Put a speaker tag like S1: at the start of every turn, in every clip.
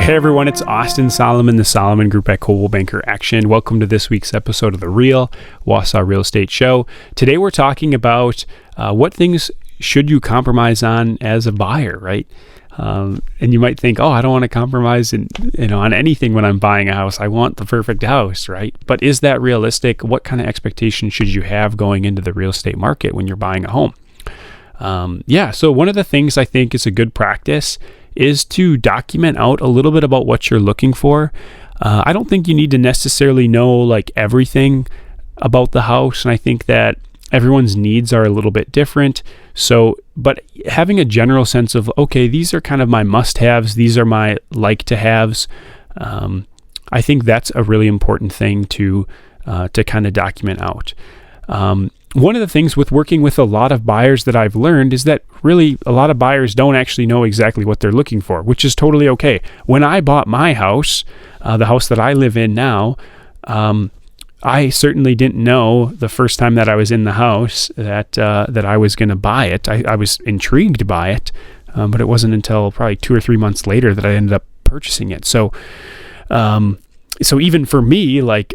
S1: Hey everyone, it's Austin Solomon, the Solomon Group at Coldwell Banker Action. Welcome to this week's episode of the Real Wausau Real Estate Show. Today we're talking about what things should you compromise on as a buyer, right? And you might think, I don't want to compromise on anything when I'm buying a house. I want the perfect house, right? But is that realistic? What kind of expectations should you have going into the real estate market when you're buying a home? So one of the things I think is a good practice is to document out a little bit about what you're looking for. I don't think you need to necessarily know like everything about the house, and I think that everyone's needs are a little bit different. So, but having a general sense of, okay, these are kind of my must-haves, these are my like-to-haves, I think that's a really important thing to kind of document out. One of the things with working with a lot of buyers that I've learned is that really a lot of buyers don't actually know exactly what they're looking for, which is totally okay. When I bought my house, the house that I live in now, I certainly didn't know the first time that I was in the house that I was going to buy it. I was intrigued by it, but it wasn't until probably 2 or 3 months later that I ended up purchasing it. So even for me, like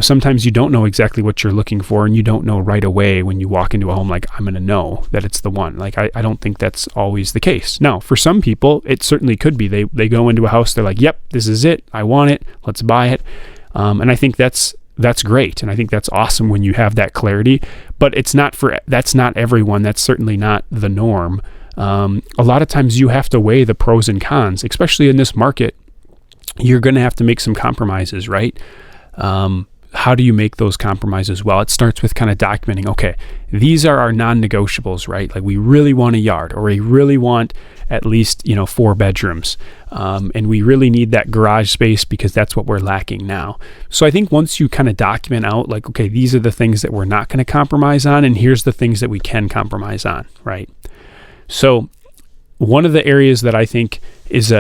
S1: sometimes you don't know exactly what you're looking for, and you don't know right away when you walk into a home, like, I'm going to know that it's the one. Like, I don't think that's always the case. Now, for some people, it certainly could be. They go into a house, they're like, yep, this is it. I want it. Let's buy it. And I think that's great. And I think that's awesome when you have that clarity, but that's not everyone. That's certainly not the norm. A lot of times you have to weigh the pros and cons, especially in this market. You're going to have to make some compromises, right? How do you make those compromises? Well, it starts with kind of documenting, okay, these are our non-negotiables, right? Like, we really want a yard, or we really want at least, 4 bedrooms. And we really need that garage space because that's what we're lacking now. So I think once you kind of document out, like, okay, these are the things that we're not going to compromise on, and here's the things that we can compromise on, right? So one of the areas that I think is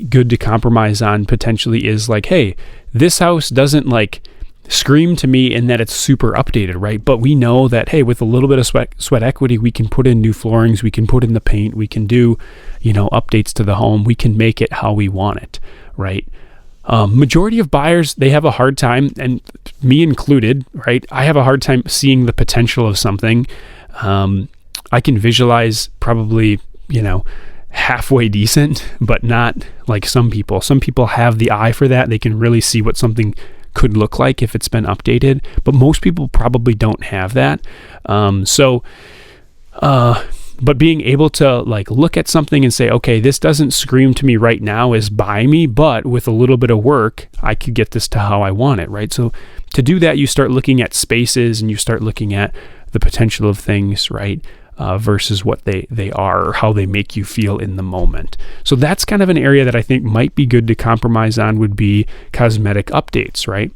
S1: good to compromise on potentially is like, hey, this house doesn't like scream to me in that it's super updated, right? But we know that, hey, with a little bit of sweat equity, we can put in new floorings, we can put in the paint, we can do, updates to the home, we can make it how we want it, right? Majority of buyers, they have a hard time, and me included, right? I have a hard time seeing the potential of something. I can visualize probably, halfway decent, but not like some people. Some people have the eye for that. They can really see what something could look like if it's been updated, but most people probably don't have that. But being able to like look at something and say, okay, this doesn't scream to me right now as buy me, but with a little bit of work, I could get this to how I want it, right? So to do that, you start looking at spaces and you start looking at the potential of things, right? Versus what they are or how they make you feel in the moment. So that's kind of an area that I think might be good to compromise on, would be cosmetic updates, right?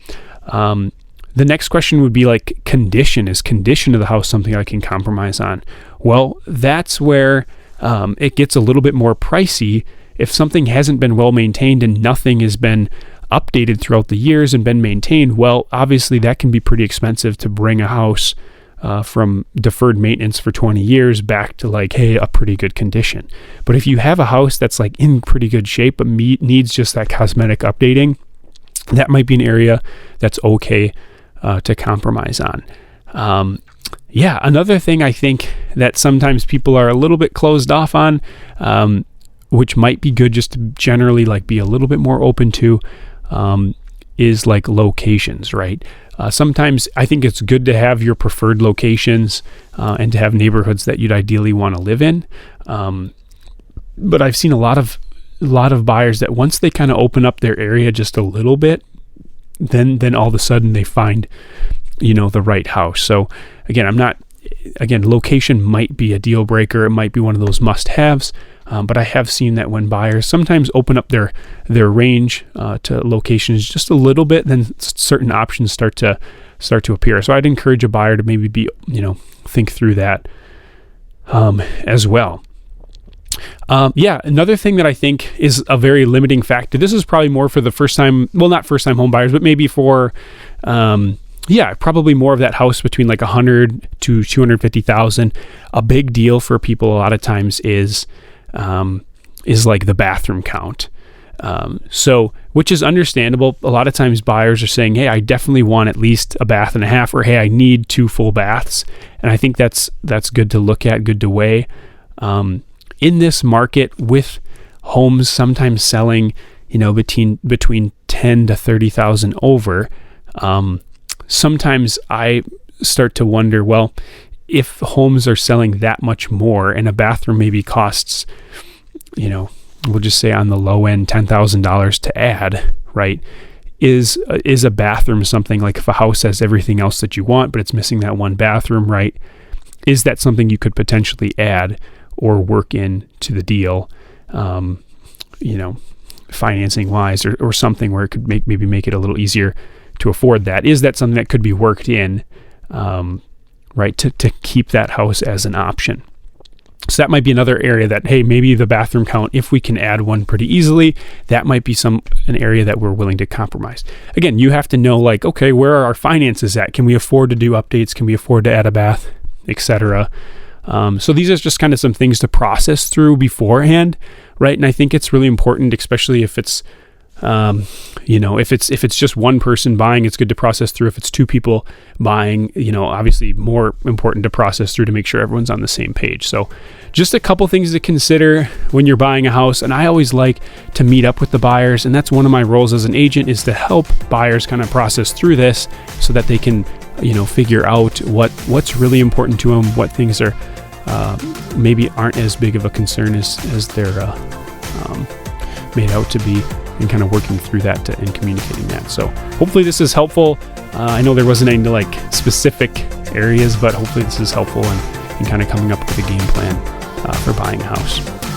S1: The next question would be like condition. Is condition of the house something I can compromise on? Well, that's where it gets a little bit more pricey. If something hasn't been well maintained and nothing has been updated throughout the years and been maintained, well, obviously that can be pretty expensive to bring a house from deferred maintenance for 20 years back to like, hey, a pretty good condition. But if you have a house that's like in pretty good shape but needs just that cosmetic updating, that might be an area that's okay to compromise on. Another thing I think that sometimes people are a little bit closed off on, which might be good just to generally like be a little bit more open to, is like locations, right? Sometimes I think it's good to have your preferred locations and to have neighborhoods that you'd ideally want to live in. But I've seen a lot of buyers that once they kind of open up their area just a little bit, then all of a sudden they find, the right house. So again, location might be a deal breaker. It might be one of those must-haves. But I have seen that when buyers sometimes open up their range to locations just a little bit, then certain options start to appear. So I'd encourage a buyer to maybe think through that as well. Another thing that I think is a very limiting factor. This is probably more for the not first time home buyers, but maybe for probably more of that house between like 100 to 250,000. A big deal for people a lot of times is like the bathroom count. So, which is understandable. A lot of times buyers are saying, hey, I definitely want at least a bath and a half, or hey, I need 2 full baths. And I think that's good to look at, good to weigh. In this market with homes sometimes selling, between 10 to 30,000 over, sometimes I start to wonder, well, if homes are selling that much more and a bathroom maybe costs, we'll just say on the low end, $10,000 to add, right? Is a bathroom something like, if a house has everything else that you want, but it's missing that one bathroom, right? Is that something you could potentially add or work into the deal, financing wise, or something where it could maybe make it a little easier to afford that? Is that something that could be worked in, right? To keep that house as an option. So that might be another area that, hey, maybe the bathroom count, if we can add one pretty easily, that might be an area that we're willing to compromise. Again, you have to know, like, okay, where are our finances at? Can we afford to do updates? Can we afford to add a bath, etc.? So these are just kind of some things to process through beforehand, right? And I think it's really important, especially if it's, if it's just one person buying, it's good to process through. If it's 2 people buying, obviously more important to process through to make sure everyone's on the same page. So just a couple things to consider when you're buying a house. And I always like to meet up with the buyers. And that's one of my roles as an agent, is to help buyers kind of process through this so that they can, figure out what's really important to them, what things are maybe aren't as big of a concern as they're made out to be, and kind of working through that and communicating that. So hopefully this is helpful. I know there wasn't any specific areas, but hopefully this is helpful in kind of coming up with a game plan for buying a house.